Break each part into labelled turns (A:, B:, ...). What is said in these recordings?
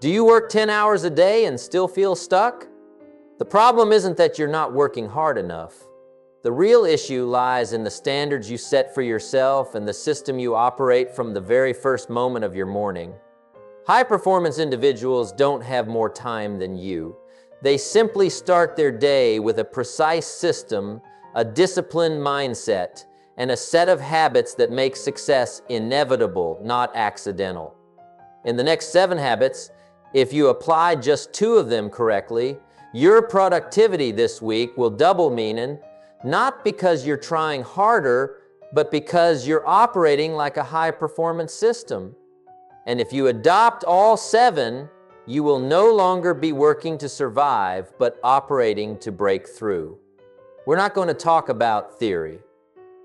A: Do you work 10 hours a day and still feel stuck? The problem isn't that you're not working hard enough. The real issue lies in the standards you set for yourself and the system you operate from the very first moment of your morning. High-performance individuals don't have more time than you. They simply start their day with a precise system, a disciplined mindset, and a set of habits that make success inevitable, not accidental. In the next 7 habits, if you apply just 2 of them correctly, your productivity this week will double, meaning not because you're trying harder, but because you're operating like a high-performance system. And if you adopt all 7, you will no longer be working to survive, but operating to break through. We're not going to talk about theory.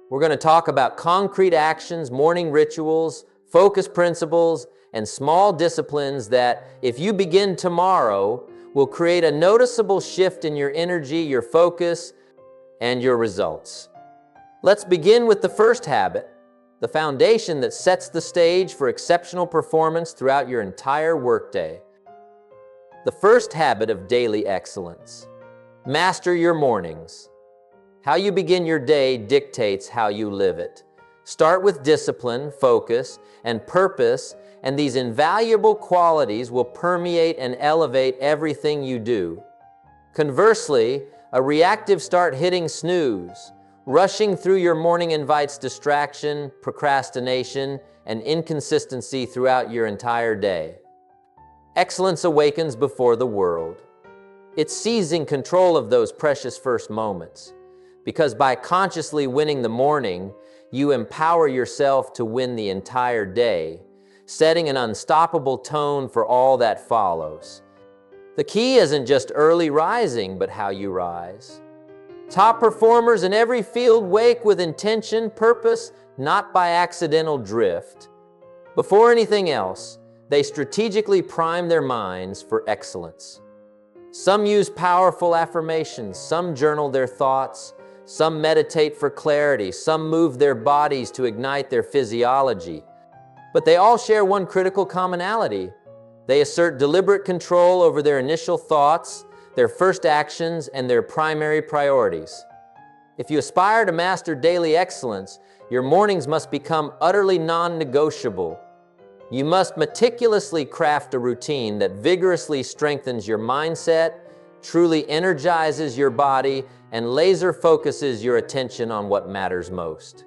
A: We're going to talk about concrete actions, morning rituals, focus principles, and small disciplines that, if you begin tomorrow, will create a noticeable shift in your energy, your focus, and your results. Let's begin with the first habit, the foundation that sets the stage for exceptional performance throughout your entire workday. The first habit of daily excellence. Master your mornings. How you begin your day dictates how you live it. Start with discipline, focus, and purpose, and these invaluable qualities will permeate and elevate everything you do. Conversely, a reactive start hitting snooze, rushing through your morning invites distraction, procrastination, and inconsistency throughout your entire day. Excellence awakens before the world. It's seizing control of those precious first moments, because by consciously winning the morning, you empower yourself to win the entire day, setting an unstoppable tone for all that follows. The key isn't just early rising, but how you rise. Top performers in every field wake with intention, purpose, not by accidental drift. Before anything else, they strategically prime their minds for excellence. Some use powerful affirmations, some journal their thoughts, some meditate for clarity, some move their bodies to ignite their physiology. But they all share one critical commonality. They assert deliberate control over their initial thoughts, their first actions, and their primary priorities. If you aspire to master daily excellence, your mornings must become utterly non-negotiable. You must meticulously craft a routine that vigorously strengthens your mindset, truly energizes your body, and laser focuses your attention on what matters most.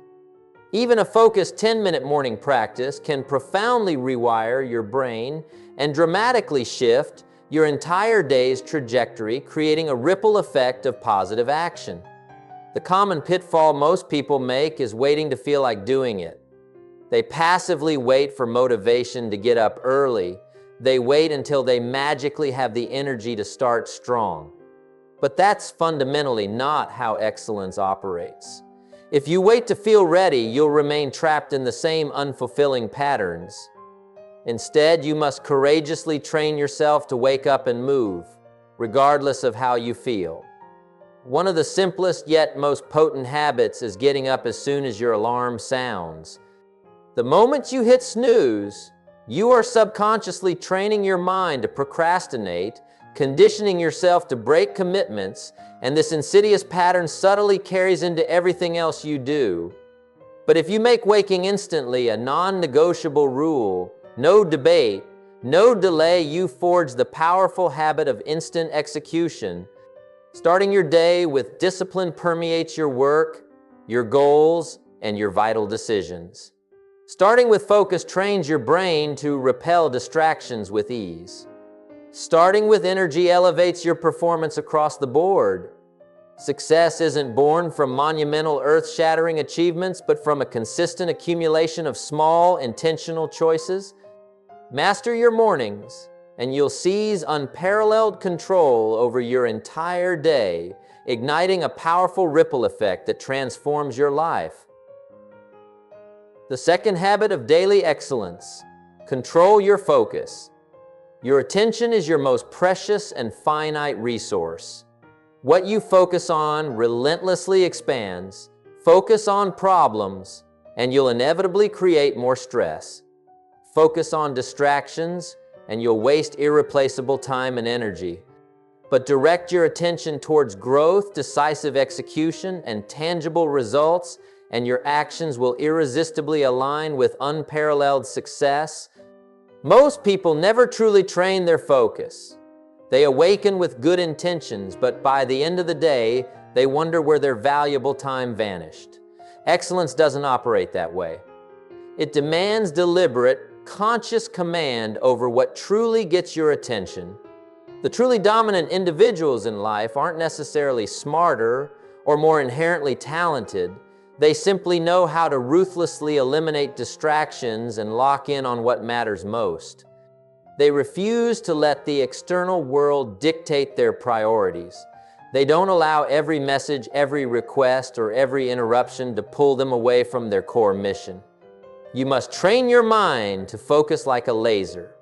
A: Even a focused 10-minute morning practice can profoundly rewire your brain and dramatically shift your entire day's trajectory, creating a ripple effect of positive action. The common pitfall most people make is waiting to feel like doing it. They passively wait for motivation to get up early. They wait until they magically have the energy to start strong. But that's fundamentally not how excellence operates. If you wait to feel ready, you'll remain trapped in the same unfulfilling patterns. Instead, you must courageously train yourself to wake up and move, regardless of how you feel. One of the simplest yet most potent habits is getting up as soon as your alarm sounds. The moment you hit snooze, you are subconsciously training your mind to procrastinate, conditioning yourself to break commitments, and this insidious pattern subtly carries into everything else you do. But if you make waking instantly a non-negotiable rule, no debate, no delay, you forge the powerful habit of instant execution. Starting your day with discipline permeates your work, your goals, and your vital decisions. Starting with focus trains your brain to repel distractions with ease. Starting with energy elevates your performance across the board. Success isn't born from monumental earth-shattering achievements, but from a consistent accumulation of small, intentional choices. Master your mornings, and you'll seize unparalleled control over your entire day, igniting a powerful ripple effect that transforms your life. The second habit of daily excellence: control your focus. Your attention is your most precious and finite resource. What you focus on relentlessly expands. Focus on problems, and you'll inevitably create more stress. Focus on distractions, and you'll waste irreplaceable time and energy. But direct your attention towards growth, decisive execution, and tangible results, and your actions will irresistibly align with unparalleled success. Most people never truly train their focus. They awaken with good intentions, but by the end of the day, they wonder where their valuable time vanished. Excellence doesn't operate that way. It demands deliberate, conscious command over what truly gets your attention. The truly dominant individuals in life aren't necessarily smarter or more inherently talented. They simply know how to ruthlessly eliminate distractions and lock in on what matters most. They refuse to let the external world dictate their priorities. They don't allow every message, every request, or every interruption to pull them away from their core mission. You must train your mind to focus like a laser.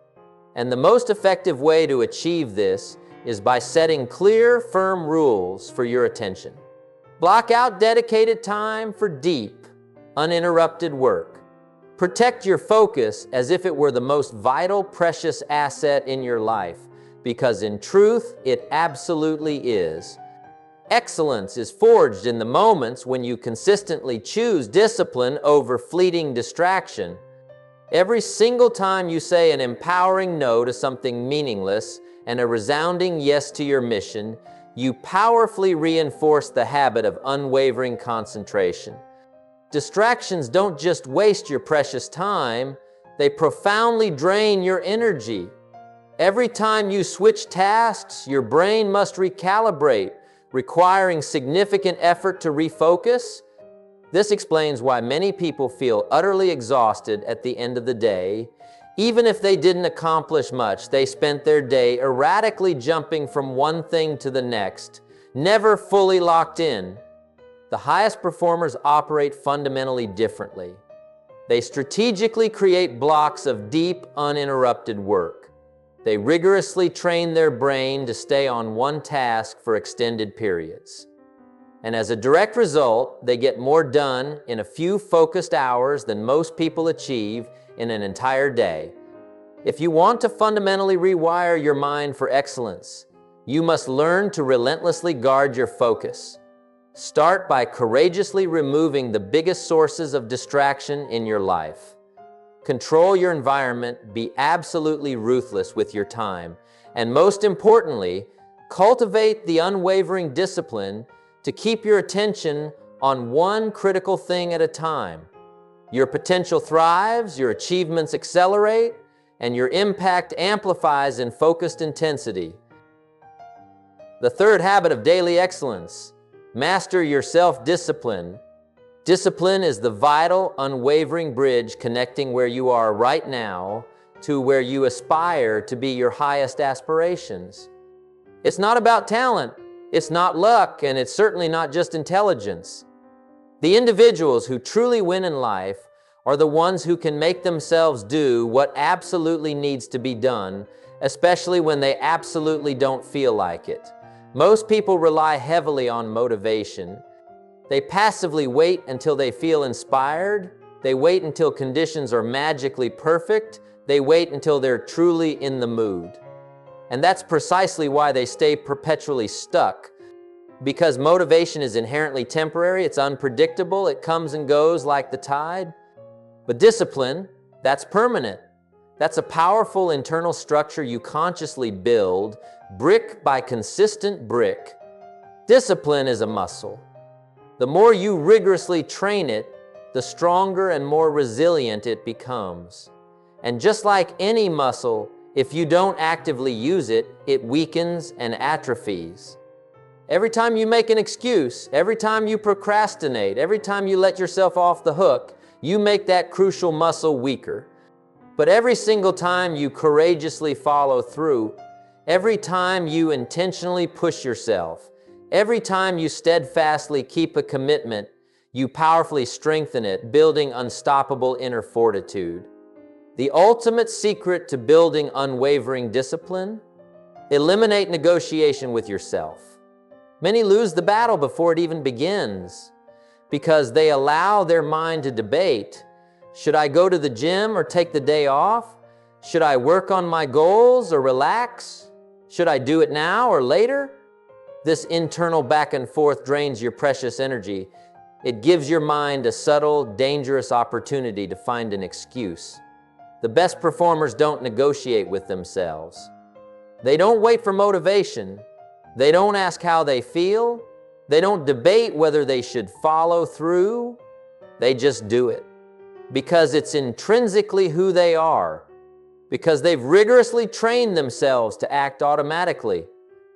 A: And the most effective way to achieve this is by setting clear, firm rules for your attention. Block out dedicated time for deep, uninterrupted work. Protect your focus as if it were the most vital, precious asset in your life, because in truth, it absolutely is. Excellence is forged in the moments when you consistently choose discipline over fleeting distraction. Every single time you say an empowering no to something meaningless and a resounding yes to your mission, you powerfully reinforce the habit of unwavering concentration. Distractions don't just waste your precious time, they profoundly drain your energy. Every time you switch tasks, your brain must recalibrate, requiring significant effort to refocus. This explains why many people feel utterly exhausted at the end of the day. Even if they didn't accomplish much, they spent their day erratically jumping from one thing to the next, never fully locked in. The highest performers operate fundamentally differently. They strategically create blocks of deep, uninterrupted work. They rigorously train their brain to stay on one task for extended periods. And as a direct result, they get more done in a few focused hours than most people achieve in an entire day. If you want to fundamentally rewire your mind for excellence, you must learn to relentlessly guard your focus. Start by courageously removing the biggest sources of distraction in your life. Control your environment, be absolutely ruthless with your time, and most importantly, cultivate the unwavering discipline to keep your attention on one critical thing at a time. Your potential thrives, your achievements accelerate, and your impact amplifies in focused intensity. The third habit of daily excellence: master your self-discipline. Discipline is the vital, unwavering bridge connecting where you are right now to where you aspire to be your highest aspirations. It's not about talent, it's not luck, and it's certainly not just intelligence. The individuals who truly win in life are the ones who can make themselves do what absolutely needs to be done, especially when they absolutely don't feel like it. Most people rely heavily on motivation. They passively wait until they feel inspired. They wait until conditions are magically perfect. They wait until they're truly in the mood. And that's precisely why they stay perpetually stuck. Because motivation is inherently temporary, it's unpredictable, it comes and goes like the tide. But discipline, that's permanent. That's a powerful internal structure you consciously build, brick by consistent brick. Discipline is a muscle. The more you rigorously train it, the stronger and more resilient it becomes. And just like any muscle, if you don't actively use it, it weakens and atrophies. Every time you make an excuse, every time you procrastinate, every time you let yourself off the hook, you make that crucial muscle weaker. But every single time you courageously follow through, every time you intentionally push yourself, every time you steadfastly keep a commitment, you powerfully strengthen it, building unstoppable inner fortitude. The ultimate secret to building unwavering discipline: eliminate negotiation with yourself. Many lose the battle before it even begins because they allow their mind to debate. Should I go to the gym or take the day off? Should I work on my goals or relax? Should I do it now or later? This internal back and forth drains your precious energy. It gives your mind a subtle, dangerous opportunity to find an excuse. The best performers don't negotiate with themselves. They don't wait for motivation. They don't ask how they feel. They don't debate whether they should follow through. They just do it because it's intrinsically who they are, because they've rigorously trained themselves to act automatically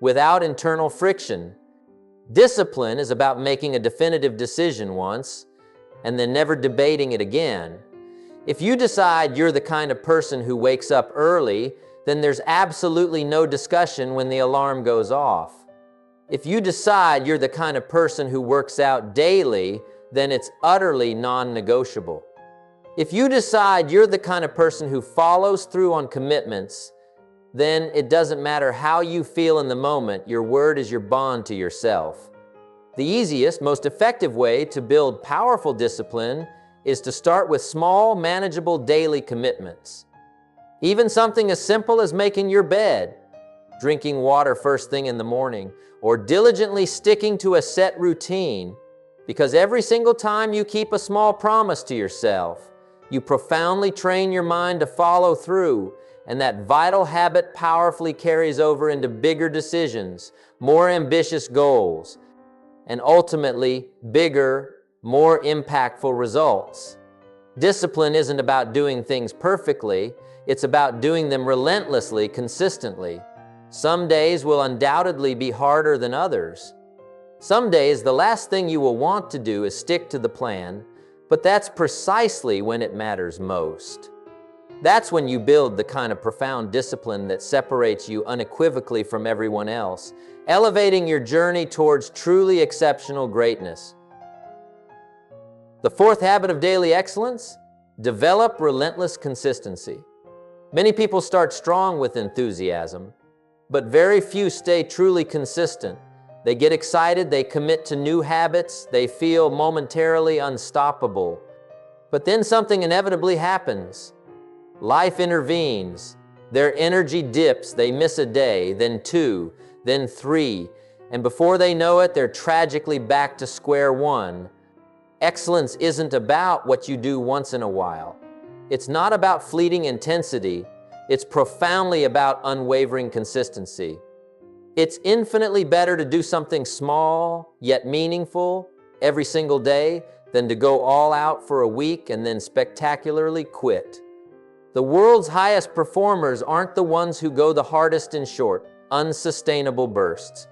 A: without internal friction. Discipline is about making a definitive decision once and then never debating it again. If you decide you're the kind of person who wakes up early, then there's absolutely no discussion when the alarm goes off. If you decide you're the kind of person who works out daily, then it's utterly non-negotiable. If you decide you're the kind of person who follows through on commitments, then it doesn't matter how you feel in the moment, your word is your bond to yourself. The easiest, most effective way to build powerful discipline is to start with small, manageable daily commitments. Even something as simple as making your bed, drinking water first thing in the morning, or diligently sticking to a set routine, because every single time you keep a small promise to yourself, you profoundly train your mind to follow through, and that vital habit powerfully carries over into bigger decisions, more ambitious goals, and ultimately bigger, more impactful results. Discipline isn't about doing things perfectly, it's about doing them relentlessly, consistently. Some days will undoubtedly be harder than others. Some days, the last thing you will want to do is stick to the plan, but that's precisely when it matters most. That's when you build the kind of profound discipline that separates you unequivocally from everyone else, elevating your journey towards truly exceptional greatness. The fourth habit of daily excellence: develop relentless consistency. Many people start strong with enthusiasm, but very few stay truly consistent. They get excited, they commit to new habits, they feel momentarily unstoppable. But then something inevitably happens. Life intervenes. Their energy dips, they miss a day, then two, then three, and before they know it, they're tragically back to square one. Excellence isn't about what you do once in a while. It's not about fleeting intensity. It's profoundly about unwavering consistency. It's infinitely better to do something small, yet meaningful, every single day than to go all out for a week and then spectacularly quit. The world's highest performers aren't the ones who go the hardest in short, unsustainable bursts.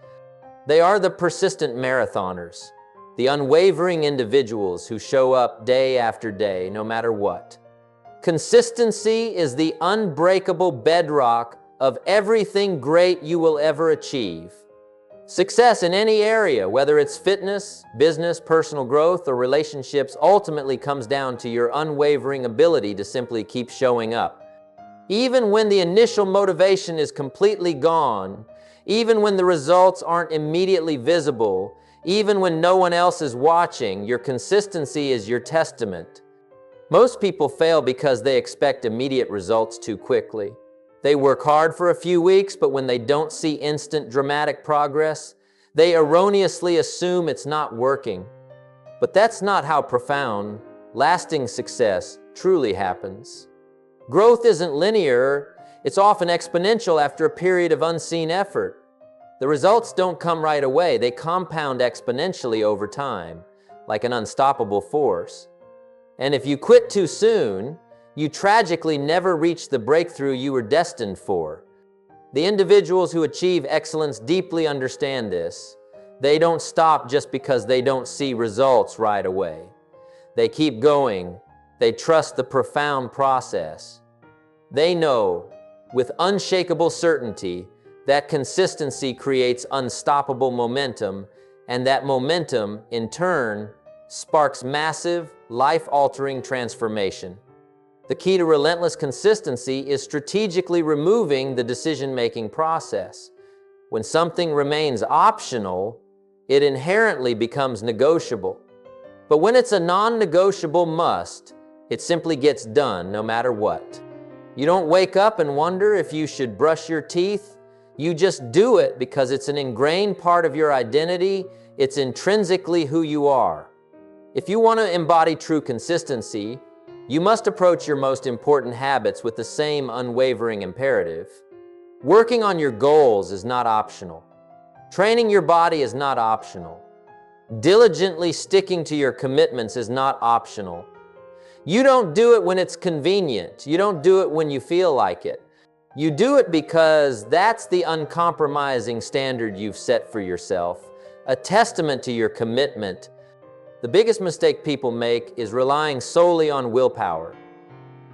A: They are the persistent marathoners, the unwavering individuals who show up day after day, no matter what. Consistency is the unbreakable bedrock of everything great you will ever achieve. Success in any area, whether it's fitness, business, personal growth, or relationships, ultimately comes down to your unwavering ability to simply keep showing up. Even when the initial motivation is completely gone, even when the results aren't immediately visible, even when no one else is watching, your consistency is your testament. Most people fail because they expect immediate results too quickly. They work hard for a few weeks, but when they don't see instant dramatic progress, they erroneously assume it's not working. But that's not how profound, lasting success truly happens. Growth isn't linear, it's often exponential after a period of unseen effort. The results don't come right away, they compound exponentially over time, like an unstoppable force. And if you quit too soon, you tragically never reach the breakthrough you were destined for. The individuals who achieve excellence deeply understand this. They don't stop just because they don't see results right away. They keep going. They trust the profound process. They know, with unshakable certainty, that consistency creates unstoppable momentum, and that momentum, in turn, sparks massive, life-altering transformation. The key to relentless consistency is strategically removing the decision-making process. When something remains optional, it inherently becomes negotiable. But when it's a non-negotiable must, it simply gets done no matter what. You don't wake up and wonder if you should brush your teeth. You just do it because it's an ingrained part of your identity. It's intrinsically who you are. If you want to embody true consistency, you must approach your most important habits with the same unwavering imperative. Working on your goals is not optional. Training your body is not optional. Diligently sticking to your commitments is not optional. You don't do it when it's convenient. You don't do it when you feel like it. You do it because that's the uncompromising standard you've set for yourself, a testament to your commitment. The biggest mistake people make is relying solely on willpower.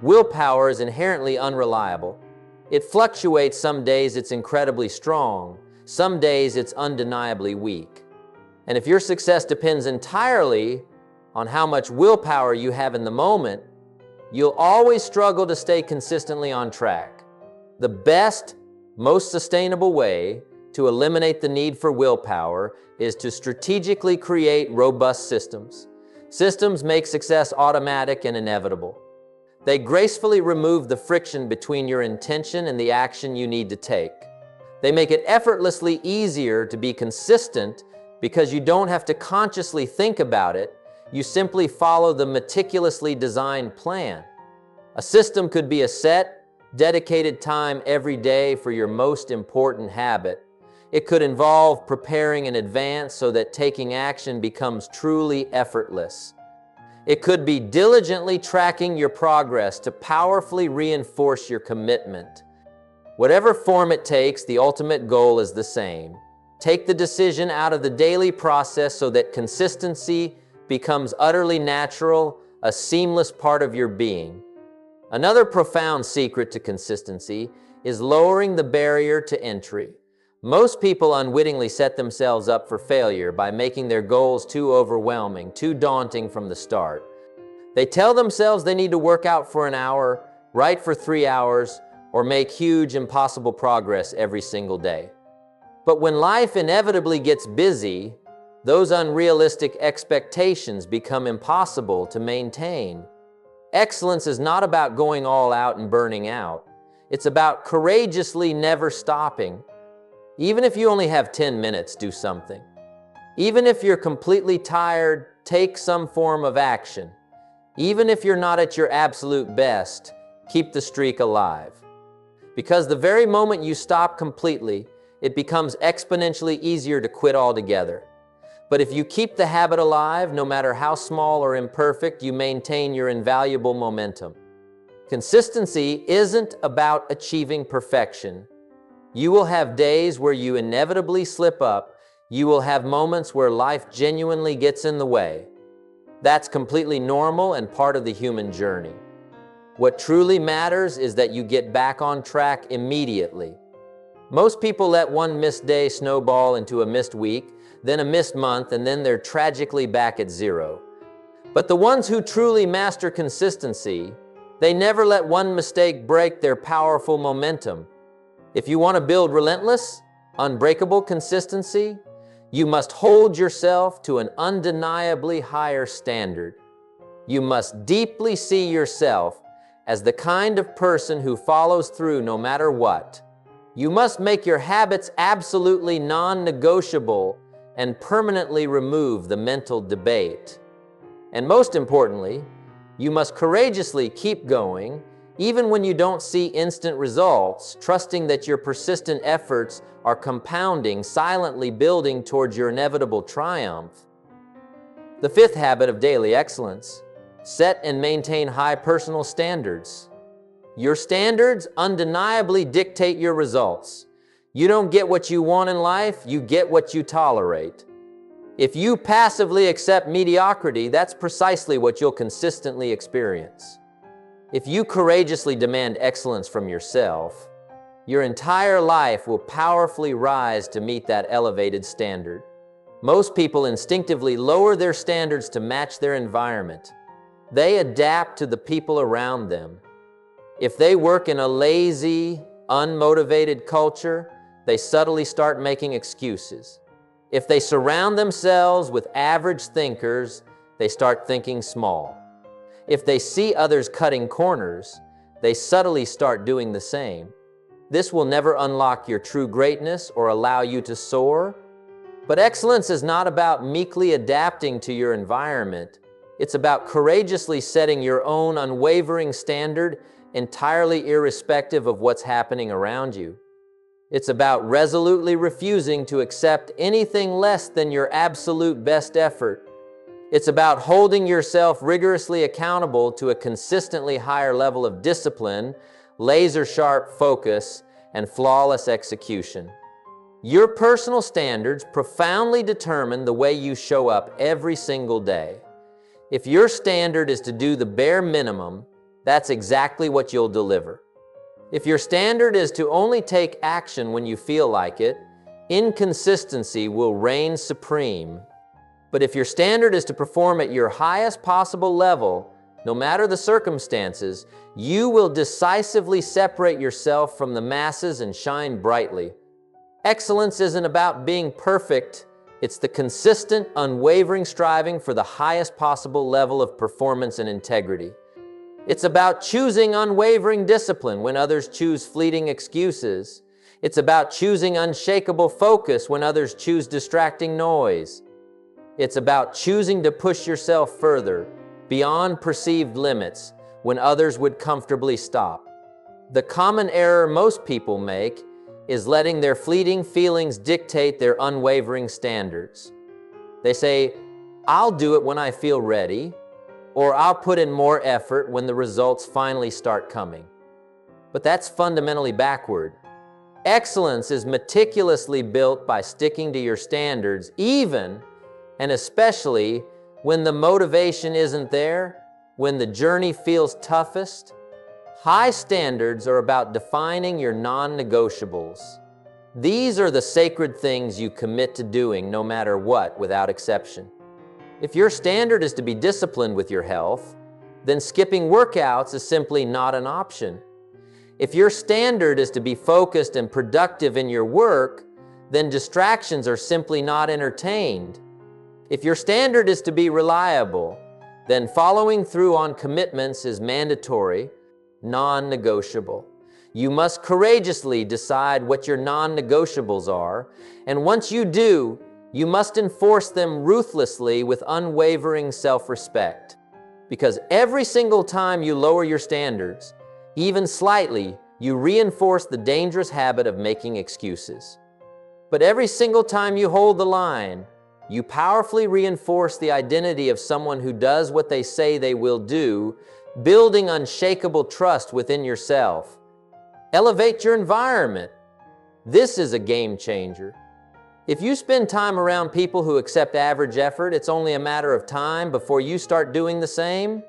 A: Willpower is inherently unreliable. It fluctuates. Some days it's incredibly strong. Some days it's undeniably weak. And if your success depends entirely on how much willpower you have in the moment, you'll always struggle to stay consistently on track. The best, most sustainable way to eliminate the need for willpower is to strategically create robust systems. Systems make success automatic and inevitable. They gracefully remove the friction between your intention and the action you need to take. They make it effortlessly easier to be consistent because you don't have to consciously think about it. You simply follow the meticulously designed plan. A system could be a set, dedicated time every day for your most important habit. It could involve preparing in advance so that taking action becomes truly effortless. It could be diligently tracking your progress to powerfully reinforce your commitment. Whatever form it takes, the ultimate goal is the same. Take the decision out of the daily process so that consistency becomes utterly natural, a seamless part of your being. Another profound secret to consistency is lowering the barrier to entry. Most people unwittingly set themselves up for failure by making their goals too overwhelming, too daunting from the start. They tell themselves they need to work out for an hour, write for 3 hours, or make huge, impossible progress every single day. But when life inevitably gets busy, those unrealistic expectations become impossible to maintain. Excellence is not about going all out and burning out. It's about courageously never stopping. Even if you only have 10 minutes, do something. Even if you're completely tired, take some form of action. Even if you're not at your absolute best, keep the streak alive. Because the very moment you stop completely, it becomes exponentially easier to quit altogether. But if you keep the habit alive, no matter how small or imperfect, you maintain your invaluable momentum. Consistency isn't about achieving perfection. You will have days where you inevitably slip up. You will have moments where life genuinely gets in the way. That's completely normal and part of the human journey. What truly matters is that you get back on track immediately. Most people let one missed day snowball into a missed week, then a missed month, and then they're tragically back at zero. But the ones who truly master consistency, they never let one mistake break their powerful momentum. If you want to build relentless, unbreakable consistency, you must hold yourself to an undeniably higher standard. You must deeply see yourself as the kind of person who follows through no matter what. You must make your habits absolutely non-negotiable and permanently remove the mental debate. And most importantly, you must courageously keep going even when you don't see instant results, trusting that your persistent efforts are compounding, silently building towards your inevitable triumph. The fifth habit of daily excellence: set and maintain high personal standards. Your standards undeniably dictate your results. You don't get what you want in life, you get what you tolerate. If you passively accept mediocrity, that's precisely what you'll consistently experience. If you courageously demand excellence from yourself, your entire life will powerfully rise to meet that elevated standard. Most people instinctively lower their standards to match their environment. They adapt to the people around them. If they work in a lazy, unmotivated culture, they subtly start making excuses. If they surround themselves with average thinkers, they start thinking small. If they see others cutting corners, they subtly start doing the same. This will never unlock your true greatness or allow you to soar. But excellence is not about meekly adapting to your environment. It's about courageously setting your own unwavering standard, entirely irrespective of what's happening around you. It's about resolutely refusing to accept anything less than your absolute best effort. It's about holding yourself rigorously accountable to a consistently higher level of discipline, laser-sharp focus, and flawless execution. Your personal standards profoundly determine the way you show up every single day. If your standard is to do the bare minimum, that's exactly what you'll deliver. If your standard is to only take action when you feel like it, inconsistency will reign supreme. But if your standard is to perform at your highest possible level, no matter the circumstances, you will decisively separate yourself from the masses and shine brightly. Excellence isn't about being perfect. It's the consistent, unwavering striving for the highest possible level of performance and integrity. It's about choosing unwavering discipline when others choose fleeting excuses. It's about choosing unshakable focus when others choose distracting noise. It's about choosing to push yourself further, beyond perceived limits, when others would comfortably stop. The common error most people make is letting their fleeting feelings dictate their unwavering standards. They say, "I'll do it when I feel ready," or "I'll put in more effort when the results finally start coming." But that's fundamentally backward. Excellence is meticulously built by sticking to your standards, even and especially when the motivation isn't there, when the journey feels toughest. High standards are about defining your non-negotiables. These are the sacred things you commit to doing no matter what, without exception. If your standard is to be disciplined with your health, then skipping workouts is simply not an option. If your standard is to be focused and productive in your work, then distractions are simply not entertained. If your standard is to be reliable, then following through on commitments is mandatory, non-negotiable. You must courageously decide what your non-negotiables are, and once you do, you must enforce them ruthlessly with unwavering self-respect. Because every single time you lower your standards, even slightly, you reinforce the dangerous habit of making excuses. But every single time you hold the line, you powerfully reinforce the identity of someone who does what they say they will do, building unshakable trust within yourself. Elevate your environment. This is a game changer. If you spend time around people who accept average effort, it's only a matter of time before you start doing the same.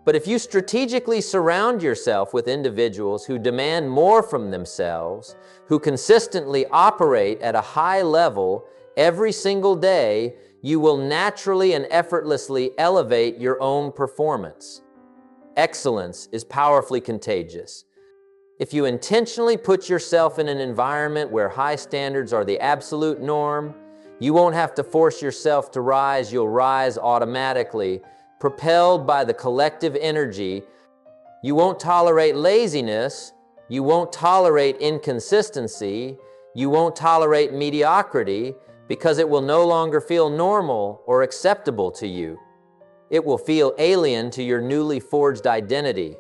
A: But if you strategically surround yourself with individuals who demand more from themselves, who consistently operate at a high level every single day, you will naturally and effortlessly elevate your own performance. Excellence is powerfully contagious. If you intentionally put yourself in an environment where high standards are the absolute norm, you won't have to force yourself to rise. You'll rise automatically, propelled by the collective energy. You won't tolerate laziness. You won't tolerate inconsistency. You won't tolerate mediocrity, because it will no longer feel normal or acceptable to you. It will feel alien to your newly forged identity.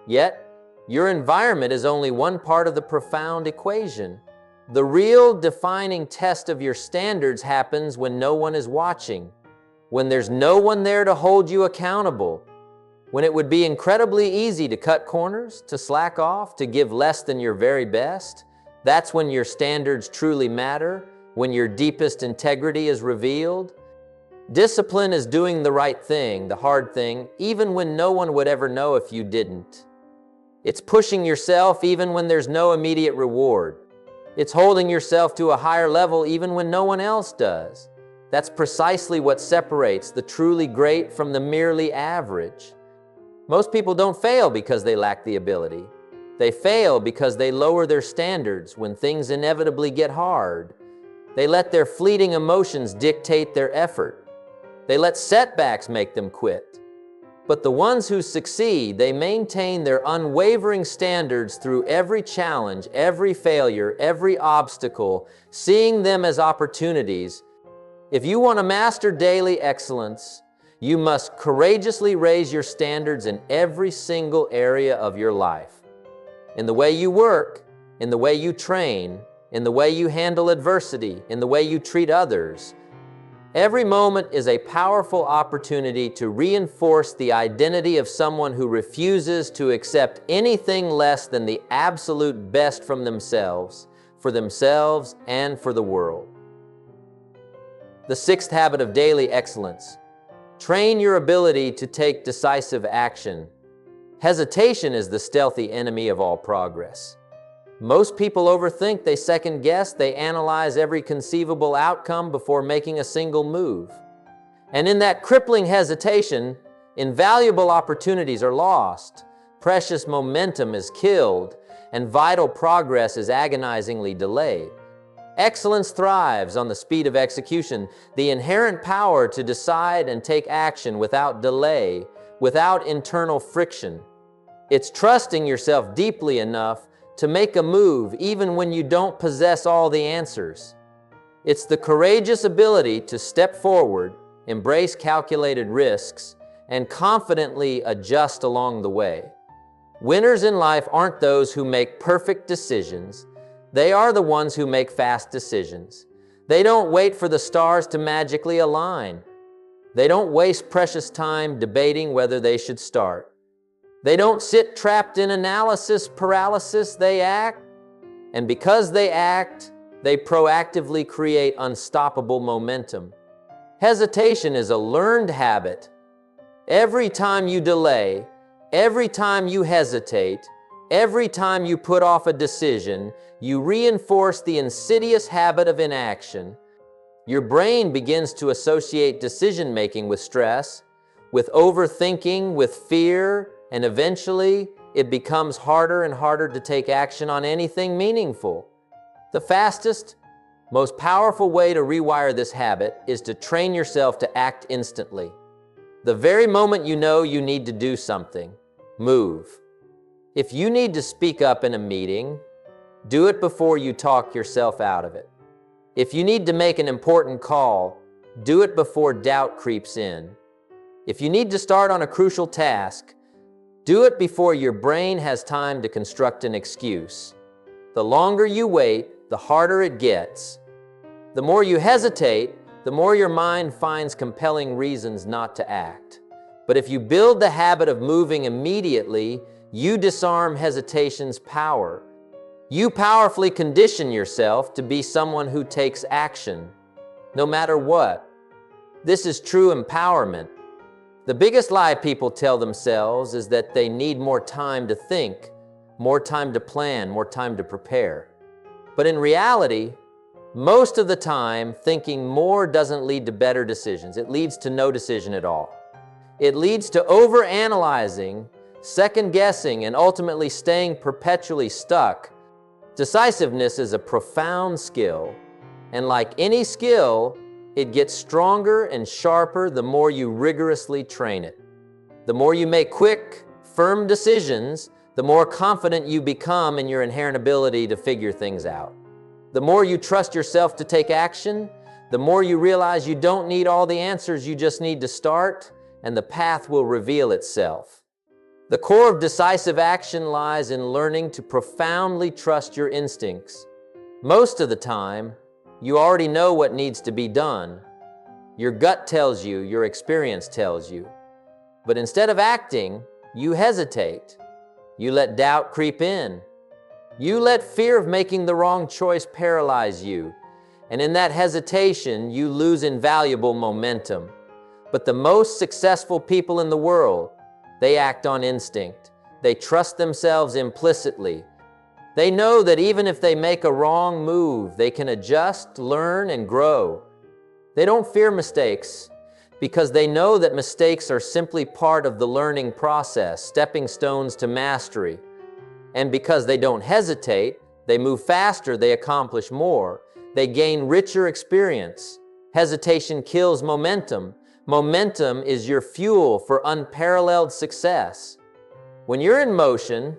A: Yet, your environment is only one part of the profound equation. The real defining test of your standards happens when no one is watching, when there's no one there to hold you accountable, when it would be incredibly easy to cut corners, to slack off, to give less than your very best. That's when your standards truly matter, when your deepest integrity is revealed. Discipline is doing the right thing, the hard thing, even when no one would ever know if you didn't. It's pushing yourself even when there's no immediate reward. It's holding yourself to a higher level even when no one else does. That's precisely what separates the truly great from the merely average. Most people don't fail because they lack the ability. They fail because they lower their standards when things inevitably get hard. They let their fleeting emotions dictate their effort. They let setbacks make them quit. But the ones who succeed, they maintain their unwavering standards through every challenge, every failure, every obstacle, seeing them as opportunities. If you want to master daily excellence, you must courageously raise your standards in every single area of your life. In the way you work, in the way you train, in the way you handle adversity, in the way you treat others. Every moment is a powerful opportunity to reinforce the identity of someone who refuses to accept anything less than the absolute best from themselves, for themselves and for the world. The sixth habit of daily excellence. Train your ability to take decisive action. Hesitation is the stealthy enemy of all progress. Most people overthink, they second guess, they analyze every conceivable outcome before making a single move. And in that crippling hesitation, invaluable opportunities are lost, precious momentum is killed, and vital progress is agonizingly delayed. Excellence thrives on the speed of execution, the inherent power to decide and take action without delay, without internal friction. It's trusting yourself deeply enough to make a move even when you don't possess all the answers. It's the courageous ability to step forward, embrace calculated risks, and confidently adjust along the way. Winners in life aren't those who make perfect decisions. They are the ones who make fast decisions. They don't wait for the stars to magically align. They don't waste precious time debating whether they should start. They don't sit trapped in analysis paralysis, they act. And because they act, they proactively create unstoppable momentum. Hesitation is a learned habit. Every time you delay, every time you hesitate, every time you put off a decision, you reinforce the insidious habit of inaction. Your brain begins to associate decision-making with stress, with overthinking, with fear, and eventually it becomes harder and harder to take action on anything meaningful. The fastest, most powerful way to rewire this habit is to train yourself to act instantly. The very moment you know you need to do something, move. If you need to speak up in a meeting, do it before you talk yourself out of it. If you need to make an important call, do it before doubt creeps in. If you need to start on a crucial task, do it before your brain has time to construct an excuse. The longer you wait, the harder it gets. The more you hesitate, the more your mind finds compelling reasons not to act. But if you build the habit of moving immediately, you disarm hesitation's power. You powerfully condition yourself to be someone who takes action, no matter what. This is true empowerment. The biggest lie people tell themselves is that they need more time to think, more time to plan, more time to prepare. But in reality, most of the time, thinking more doesn't lead to better decisions. It leads to no decision at all. It leads to overanalyzing, second-guessing, and ultimately staying perpetually stuck. Decisiveness is a profound skill, and like any skill, it gets stronger and sharper the more you rigorously train it. The more you make quick, firm decisions, the more confident you become in your inherent ability to figure things out. The more you trust yourself to take action, the more you realize you don't need all the answers, you just need to start, and the path will reveal itself. The core of decisive action lies in learning to profoundly trust your instincts. Most of the time, you already know what needs to be done. Your gut tells you, your experience tells you. But instead of acting, you hesitate. You let doubt creep in. You let fear of making the wrong choice paralyze you. And in that hesitation, you lose invaluable momentum. But the most successful people in the world, they act on instinct. They trust themselves implicitly. They know that even if they make a wrong move, they can adjust, learn, and grow. They don't fear mistakes because they know that mistakes are simply part of the learning process, stepping stones to mastery. And because they don't hesitate, they move faster, they accomplish more, they gain richer experience. Hesitation kills momentum, Momentum is your fuel for unparalleled success. When you're in motion,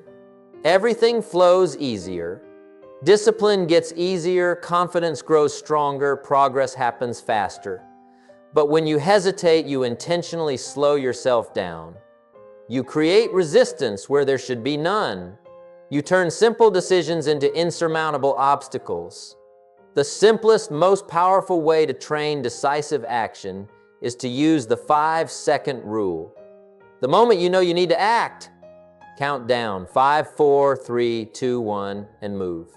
A: everything flows easier, discipline gets easier, confidence grows stronger, progress happens faster. But when you hesitate, you intentionally slow yourself down. You create resistance where there should be none. You turn simple decisions into insurmountable obstacles. The simplest, most powerful way to train decisive action is to use the 5-second rule. The moment you know you need to act, count down 5, 4, 3, 2, 1, and move.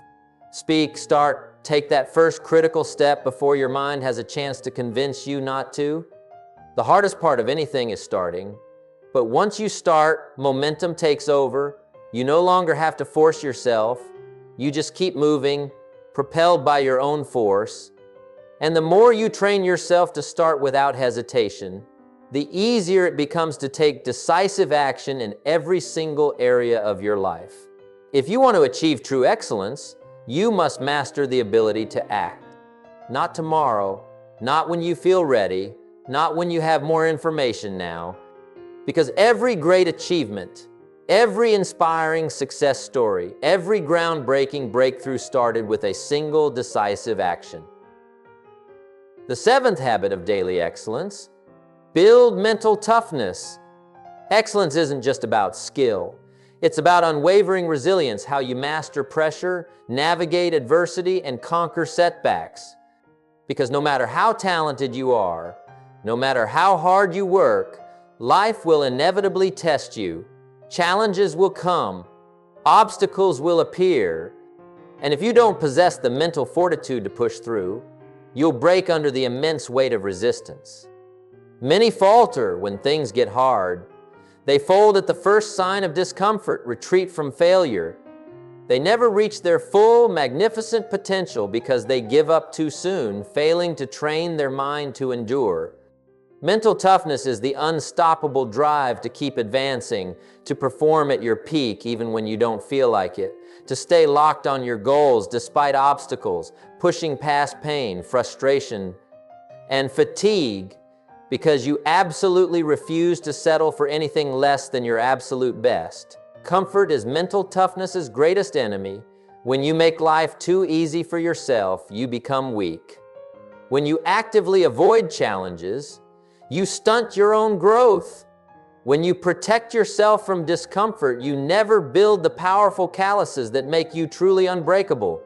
A: Speak, start, take that first critical step before your mind has a chance to convince you not to. The hardest part of anything is starting, but once you start, momentum takes over. You no longer have to force yourself. You just keep moving, propelled by your own force. And the more you train yourself to start without hesitation, the easier it becomes to take decisive action in every single area of your life. If you want to achieve true excellence, you must master the ability to act. Not tomorrow, not when you feel ready, not when you have more information now, because every great achievement, every inspiring success story, every groundbreaking breakthrough started with a single decisive action. The 7th habit of daily excellence: build mental toughness. Excellence isn't just about skill. It's about unwavering resilience, how you master pressure, navigate adversity, and conquer setbacks. Because no matter how talented you are, no matter how hard you work, life will inevitably test you. Challenges will come, obstacles will appear, and if you don't possess the mental fortitude to push through, you'll break under the immense weight of resistance. Many falter when things get hard. They fold at the first sign of discomfort, retreat from failure. They never reach their full, magnificent potential because they give up too soon, failing to train their mind to endure. Mental toughness is the unstoppable drive to keep advancing, to perform at your peak even when you don't feel like it, to stay locked on your goals despite obstacles, pushing past pain, frustration, and fatigue because you absolutely refuse to settle for anything less than your absolute best. Comfort is mental toughness's greatest enemy. When you make life too easy for yourself, you become weak. When you actively avoid challenges, you stunt your own growth. When you protect yourself from discomfort, you never build the powerful calluses that make you truly unbreakable.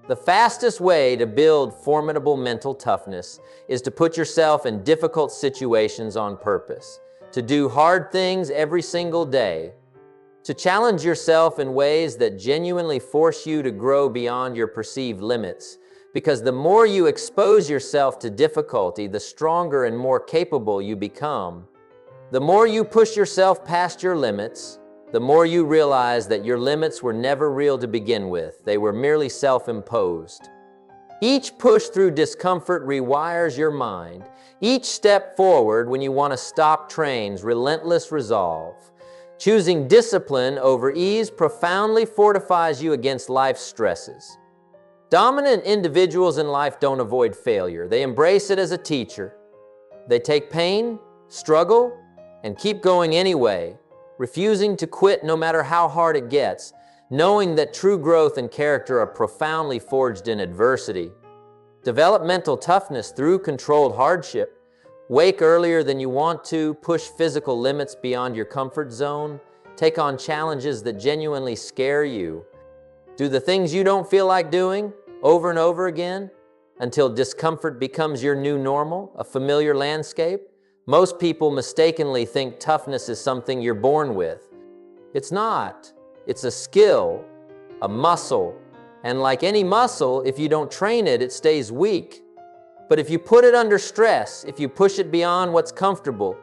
A: The fastest way to build formidable mental toughness is to put yourself in difficult situations on purpose, to do hard things every single day, to challenge yourself in ways that genuinely force you to grow beyond your perceived limits. Because the more you expose yourself to difficulty, the stronger and more capable you become. The more you push yourself past your limits, the more you realize that your limits were never real to begin with. They were merely self-imposed. Each push through discomfort rewires your mind. Each step forward when you want to stop trains relentless resolve. Choosing discipline over ease profoundly fortifies you against life's stresses. Dominant individuals in life don't avoid failure. They embrace it as a teacher. They take pain, struggle, and keep going anyway, refusing to quit no matter how hard it gets, knowing that true growth and character are profoundly forged in adversity. Develop mental toughness through controlled hardship. Wake earlier than you want to, push physical limits beyond your comfort zone, take on challenges that genuinely scare you. Do the things you don't feel like doing over and over again until discomfort becomes your new normal, a familiar landscape. Most people mistakenly think toughness is something you're born with. It's not. It's a skill, a muscle, and like any muscle, if you don't train it, it stays weak. But if you put it under stress, if you push it beyond what's comfortable,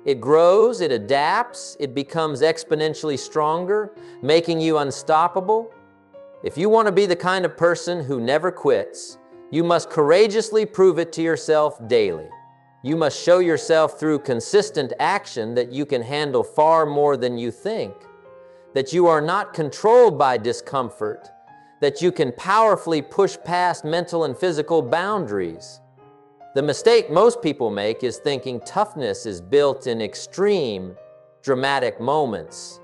A: it grows, it adapts, it becomes exponentially stronger, making you unstoppable. If you want to be the kind of person who never quits, you must courageously prove it to yourself daily. You must show yourself through consistent action that you can handle far more than you think, that you are not controlled by discomfort, that you can powerfully push past mental and physical boundaries. The mistake most people make is thinking toughness is built in extreme, dramatic moments.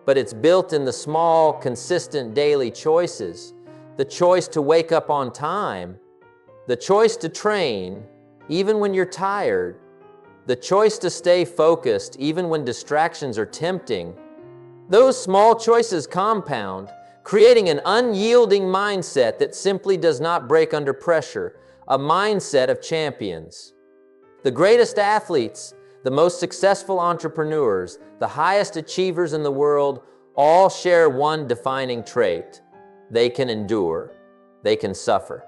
A: But it's built in the small, consistent daily choices. The choice to wake up on time, the choice to train, even when you're tired, the choice to stay focused, even when distractions are tempting. Those small choices compound, creating an unyielding mindset that simply does not break under pressure, a mindset of champions. The greatest athletes, the most successful entrepreneurs, the highest achievers in the world, all share one defining trait. They can endure. They can suffer.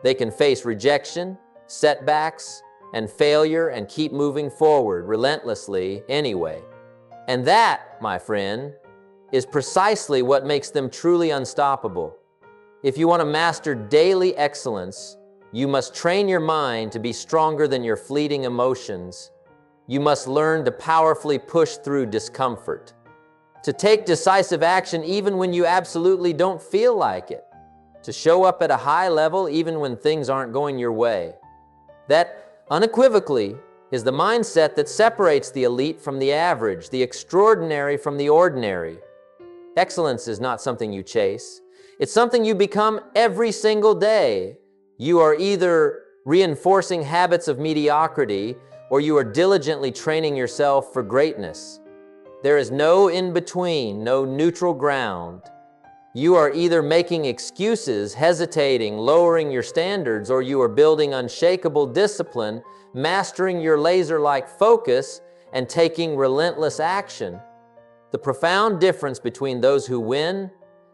A: They can face rejection, setbacks, and failure and keep moving forward relentlessly anyway. And that, my friend, is precisely what makes them truly unstoppable. If you want to master daily excellence, you must train your mind to be stronger than your fleeting emotions. You must learn to powerfully push through discomfort, to take decisive action even when you absolutely don't feel like it, to show up at a high level even when things aren't going your way. That, unequivocally, is the mindset that separates the elite from the average, the extraordinary from the ordinary. Excellence is not something you chase. It's something you become every single day. You are either reinforcing habits of mediocrity or you are diligently training yourself for greatness. There is no in-between, no neutral ground. You are either making excuses, hesitating, lowering your standards, or you are building unshakable discipline, mastering your laser-like focus, and taking relentless action. The profound difference between those who win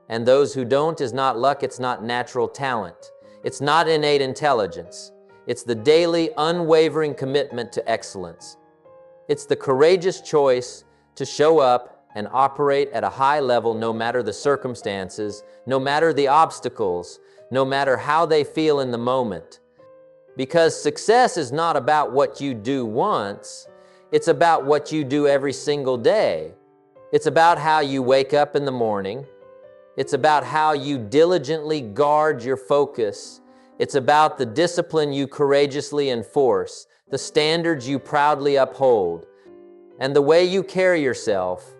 A: and those who don't is not luck, it's not natural talent. It's not innate intelligence. It's the daily, unwavering commitment to excellence. It's the courageous choice to show up and operate at a high level no matter the circumstances, no matter the obstacles, no matter how they feel in the moment. Because success is not about what you do once, it's about what you do every single day. It's about how you wake up in the morning. It's about how you diligently guard your focus. It's about the discipline you courageously enforce, the standards you proudly uphold, and the way you carry yourself,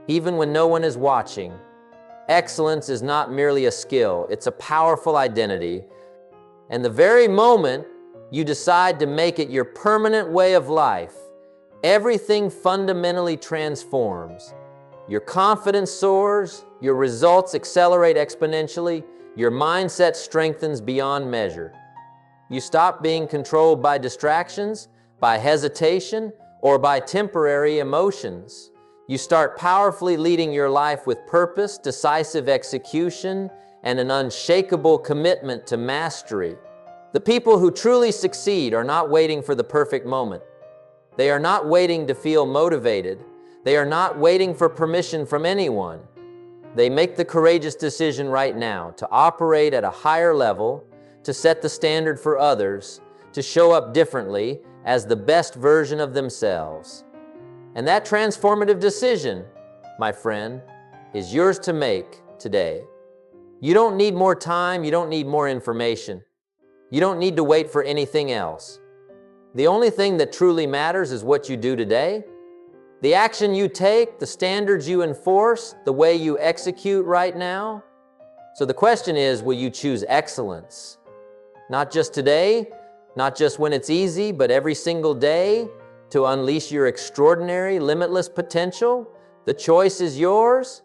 A: even when no one is watching. Excellence is not merely a skill, it's a powerful identity. And the very moment you decide to make it your permanent way of life, everything fundamentally transforms. Your confidence soars, your results accelerate exponentially, your mindset strengthens beyond measure. You stop being controlled by distractions, by hesitation, or by temporary emotions. You start powerfully leading your life with purpose, decisive execution, and an unshakable commitment to mastery. The people who truly succeed are not waiting for the perfect moment. They are not waiting to feel motivated. They are not waiting for permission from anyone. They make the courageous decision right now to operate at a higher level, to set the standard for others, to show up differently as the best version of themselves. And that transformative decision, my friend, is yours to make today. You don't need more time. You don't need more information. You don't need to wait for anything else. The only thing that truly matters is what you do today. The action you take, the standards you enforce, the way you execute right now. So the question is, will you choose excellence? Not just today, not just when it's easy, but every single day to unleash your extraordinary, limitless potential? The choice is yours.